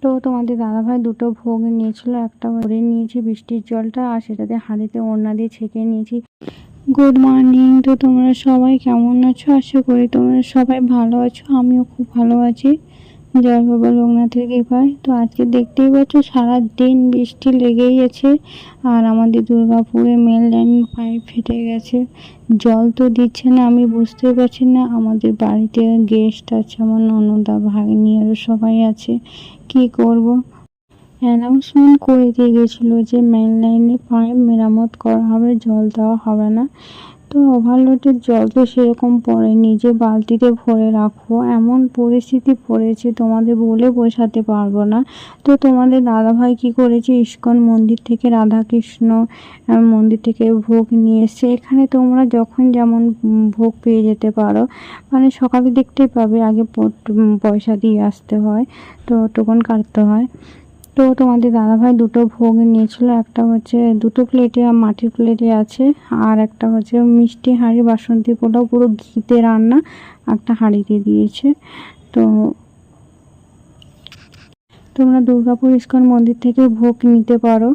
তো তোমাদের দাদাভাই দুটো ভোগ নিয়েছিল, একটা ভরে নিয়েছি বৃষ্টির জলটা, আর সেটাতে হাঁড়িতে ওড়না দিয়ে ছেঁকে নিয়েছি। Good morning. তো তোমরা সবাই কেমন আছো? আশা করি তোমরা সবাই ভালো আছো, আমিও খুব ভালো আছি জয় বাবা লোকনাথের কৃপায়। তো আজকে দেখতেই পাচ্ছ সারা দিন বৃষ্টি লেগেই আছে, আর আমাদের দুর্গাপুরে মেন লাইন পাইপ ফেটে গেছে, জল তো দিচ্ছে না। আমি বুঝতেই পারছি না, আমাদের বাড়িতে গেস্ট আছে, আমার ননদা ভাগ্নি আরও সবাই আছে, কি করব। অ্যানাউন্সমেন্ট করে দিয়ে গেছিলো যে মেন লাইনে পাইপ মেরামত করা হবে, জল দেওয়া হবে না। তো ওভারলোডের জল তো সেরকম পড়েনি যে বালতিতে ভরে রাখবো, এমন পরিস্থিতি পড়েছে তোমাদের বলে বোঝাতে পারবো না। তো তোমাদের দাদাভাই কি করেছে, ইস্কন মন্দির থেকে রাধাকৃষ্ণ মন্দির থেকে ভোগ নিয়ে এসছে। এখানে তোমরা যখন যেমন ভোগ পেয়ে যেতে পারো, মানে সকালে দেখতেই পাবে, আগে পয়সা দিয়ে আসতে হয়, তো টোকন কাটতে হয়। তো তোমাদের দাদাভাই দুটো ভোগ নিয়েছিল, একটা হচ্ছে দুটো প্লেটে মাটির প্লেটে আছে, আর একটা হচ্ছে মিষ্টি হাঁড়ি বাসন্তী পোলাও পুরো ঘিতে রান্না একটা হাঁড়িতে দিয়েছে। তো তোমরা দুর্গাপুর ইস্কন মন্দির থেকে ভোগ নিতে পারো।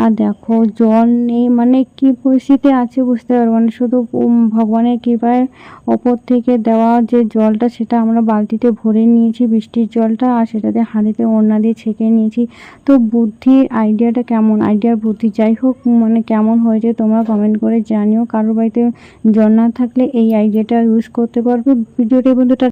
আর দেখো জল নেই, মানে কি পরিস্থিতি আছে বুঝতে পারবো না। শুধু ভগবানের কৃপায় ওপর থেকে দেওয়া যে জলটা, সেটা আমরা বালতিতে ভরে নিয়েছি বৃষ্টির জলটা, আর সেটাতে হাঁড়িতে ওড়না দিয়ে ছেঁকে নিয়েছি। তো বুদ্ধির আইডিয়াটা কেমন, আইডিয়ার বুদ্ধি যাই হোক, মানে কেমন হয়েছে তোমরা কমেন্ট করে জানিও। কারোর বাড়িতে জল না থাকলে এই আইডিয়াটা ইউজ করতে পারবে। ভিডিওটি বন্ধুটা